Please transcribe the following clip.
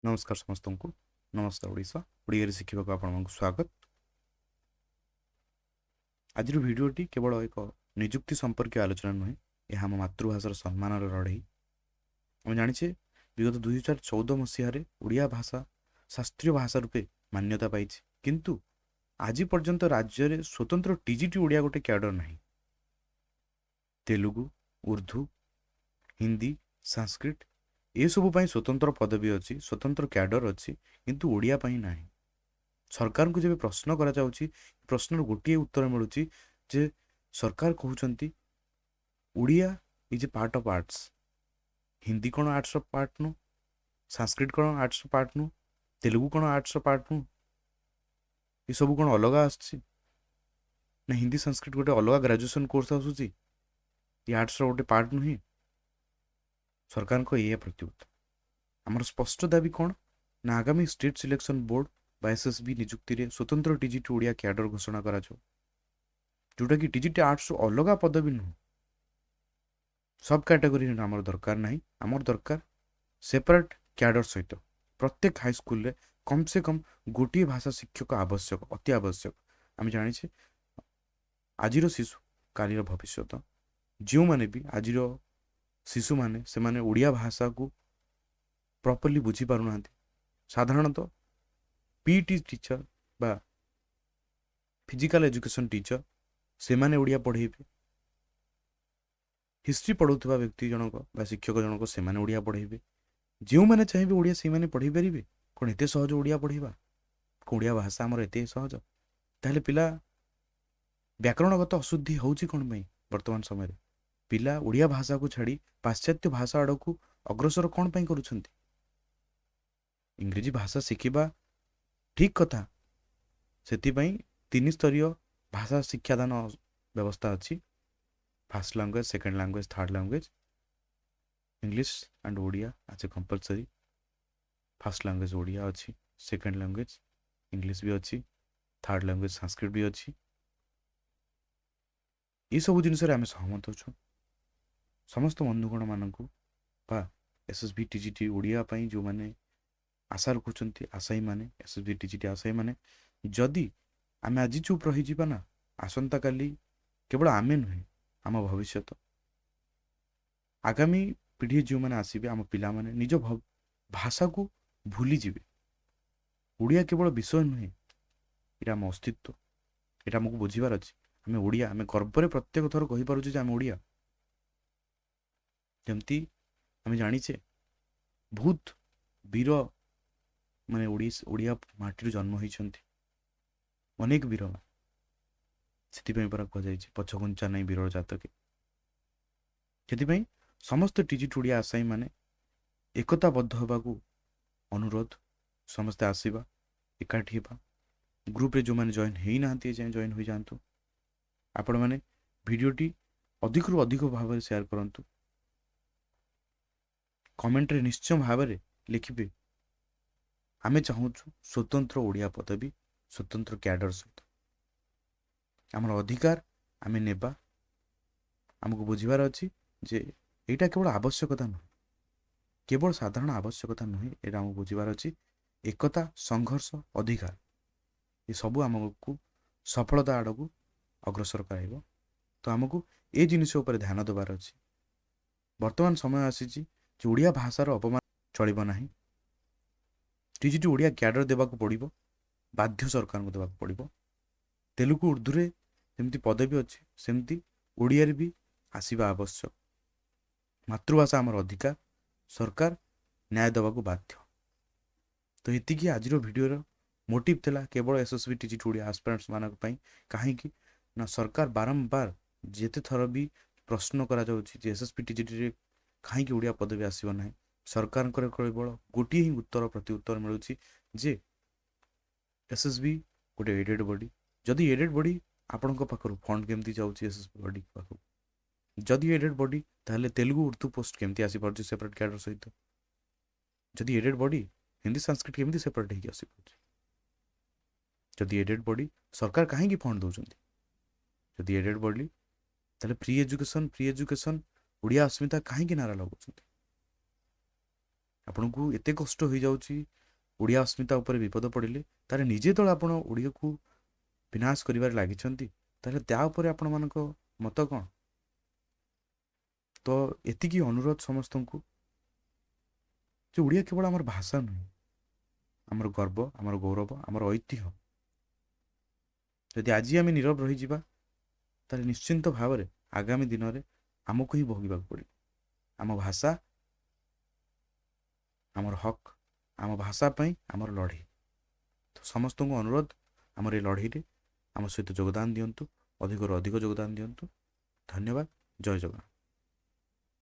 नमस्कार समस्त को नमस्कार ओडिशा ओडिया शिखा आपण स्वागत। आज भिडटी केवल एक निजुक्ति संपर्क आलोचना नुहे, यह आम मातृभाषार सम्मान लड़ई। आम जाचे विगत 2014 मसीह ओडिया भाषा शास्त्रीय भाषा रूपे मान्यता पाई, किंतु आज पर्यंत राज्य में स्वतंत्र टीजीटी ओडिया गोटे कैडर ना। तेलुगु, उर्दू, हिंदी, संस्कृत ये सब स्वतंत्र पदवी अच्छी, स्वतंत्र कैडर अच्छी, किंतु ओडिया ना। सरकार को जब प्रश्न करा जाउची, प्रश्न गोटे उत्तर मिलूँ जे सरकार कहते Odia is a part of arts. Hindi कौन आर्ट्स पार्ट नु, संस्कृत कौन आर्ट्स पार्ट नु, तेलुगु कौन आर्ट्स पार्ट नु, ये सब कौन अलग आसछि ना? हिंदी संस्कृत गोटे अलग ग्रेजुएशन कोर्स आसुची, ये आर्ट्स गोटे पार्ट नुहे। सरकार को यह प्रत्युत्तर आमर स्पष्ट दाबी कौन ना, आगामी स्टेट सिलेक्शन बोर्ड बा एसएसबी निजुक्ति रे स्वतंत्र टीजीटी ओडिया कैडर घोषणा करा जाओ, जोटा कि टीजीटी आर्ट्स अलग पदवी नुह, सब कैटेगोरी आमर दरकार ना। आमर दरकार सेपरेट कैडर सहित प्रत्येक हाईस्कल रे कम से कम गोटे भाषा शिक्षक आवश्यक, अति आवश्यक। आम जाने आज शिशु कालीर भविष्य, जो मैंने भी आज शिशु माने से माने ओडिया भाषा को प्रॉपर्ली बुझी पारुना। साधारणतः पीटी टीचर बा फिजिकल एजुकेशन टीचर से माने ओडिया पढ़ेबे, हिस्ट्री पढ़ुवा व्यक्ति जनक बा शिक्षक जनक से माने ओडिया पढ़ेबे। जो मैंने चाहिए ओडिया से माने पढ़ी पारे। कौन एत सहज ओडिया पढ़ा? ओडिया भाषा आमर एत सहज? ताहले पिला व्याकरणगत अशुद्धि होउची कौन पाई? वर्तमान समय पिला ओडिया भाषा को छाड़ी पाश्चात्य भाषा आड़ को अग्रसर कौन पाई करुछंती? इंग्रेजी भाषा शिखिबा ठीक कथा, से 3 स्तरीय भाषा शिक्षादान व्यवस्था अच्छी। First language, second language, third language, English and Odia आज ए कंपलसरी। फर्स्ट लैंग्वेज ओडिया अच्छी, सेकंड लैंग्वेज इंग्लिश भी अच्छी, थर्ड लैंग्वेज संस्कृत भी अच्छी। ये सब जिनस आम सहमत अच्छु। समस्त बंधुगण मानक बा एसएसबी टीजीटी ओडिया जो मैंने आशा रखुंट, आशायी मैंने एसएसबी टीजीटी आशायी मैंने जदि आम आज चुप रही ना, आसंता काली केवल आम नुहे आम भविष्य आगामी पीढ़ी जो मैंने आसबे, आम पिला माने निज भाषा को भूली जीवे। ओडिया केवल विषय नुहे, ये आम अस्तित्व, ये आमको बुझार अच्छे। आम ओडिया, आम गर्व प्रत्येक थर कहीपे आम ओडिया। जमती आम जाचे बहुत वीर माने ओडिया माटी जन्म होती, अनेक वीर से कहुई पछघुंचा नहीं वीर जातके। से समस्त टीजीटी ओडिया आशायी माने एकताबद्ध होगा अनुरोध, समस्ते आसवा एकाठी होगा। ग्रुप रे जो मैंने जॉइन हो ना जॉइन हो जातु। आपण मैंने वीडियोटी अधिक रु अधिक भाव में शेयर करंतु, कमेंट रे निश्चय भाव में लिखिबे आमे चाहूँ स्वतंत्र ओडिया पदवी, स्वतंत्र कैडर सहित आमर अधिकार आमे नेबा। आमको बुझार अच्छी जे यहाँ केवल आवश्यकता नुह, केवल साधारण आवश्यकता नुहे, यहाँ आमको बुझार अच्छी एकता, संघर्ष, अधिकार, ये सबू आमको सफलता आड़ को अग्रसर कर। तो आमको ये जिनिस उपर ध्यान देवार अच्छी। वर्तमान समय आसी ओडिया भाषार अपमान चलिब नहीं। टीजीटी ओडिया कैडर देवाक पड़ो, बाध्य सरकार को देवाक पड़ो। तेलुगु उर्दू रे जमती पदवी अच्छी, सेमती ओडिया भी आसवा आवश्यक। मातृभाषा आमर अधिकार, सरकार न्याय देवाक बाध्य। तो ये आज वीडियो मोटिव थिला केवल एसएसबी टीजीटी ओडिया एस्पिरेंट्स मानक पई। कहीं ना सरकार बारंबार जेते थर भी प्रश्न करा जाउछि जे एसएसबी टीजीटी रे कहीं ओडिया पदवी आसब ना, सरकार केवल गोटे ही उत्तर प्रति उत्तर मिलूँ जे एसएसबी गोटे एडेड बॉडी। जदि एडेड बॉडी आपण पाखर फंड केमती जाउछि एसएसबी बॉडी पाखर, जदि एडेड बॉडी ताहले तेलुगु उर्दू पोस्ट केमती आसी पारछि सेपरेट कैडर सहित। जदि एडेड बॉडी हिंदी संस्कृत केमती सेपरेट होगी आसी पारछि। जदि एडेड बॉडी सरकार कहीं फंड दौरान, जदि एडेड बॉडी ताहले फ्री एजुकेशन ओडिया अस्मिता कहीं नारा लगाउछन्ति। ଆପଣଙ୍କୁ ଏତେ କଷ୍ଟ ହୋଇଯାଉଛି ଓଡ଼ିଆ ଅସ୍ମିତା ଉପରେ ବିପଦ ପଡ଼ିଲେ, ତାହେଲେ ନିଜେ ଯେତେବେଳେ ଆପଣ ଓଡ଼ିଆକୁ ବିନାଶ କରିବାରେ ଲାଗିଛନ୍ତି, ତାହେଲେ ତା ଉପରେ ଆପଣମାନଙ୍କ ମତ କ'ଣ? ତ ଏତିକି ଅନୁରୋଧ ସମସ୍ତଙ୍କୁ ଯେ ଓଡ଼ିଆ କେବଳ ଆମର ଭାଷା ନୁହେଁ, ଆମର ଗର୍ବ, ଆମର ଗୌରବ, ଆମର ଐତିହ୍ୟ। ଯଦି ଆଜି ଆମେ ନୀରବ ରହିଯିବା, ତାହେଲେ ନିଶ୍ଚିନ୍ତ ଭାବରେ ଆଗାମୀ ଦିନରେ ଆମକୁ ହିଁ ଭୋଗିବାକୁ ପଡ଼ିବ। ଆମ ଭାଷା, ଆମର ହକ୍, ଆମ ଭାଷା ପାଇଁ ଆମର ଲଢ଼େଇ। ତ ସମସ୍ତଙ୍କୁ ଅନୁରୋଧ, ଆମର ଏ ଲଢ଼େଇରେ ଆମ ସହିତ ଯୋଗଦାନ ଦିଅନ୍ତୁ, ଅଧିକରୁ ଅଧିକ ଯୋଗଦାନ ଦିଅନ୍ତୁ। ଧନ୍ୟବାଦ। ଜୟ ଜଗନ୍ନାଥ।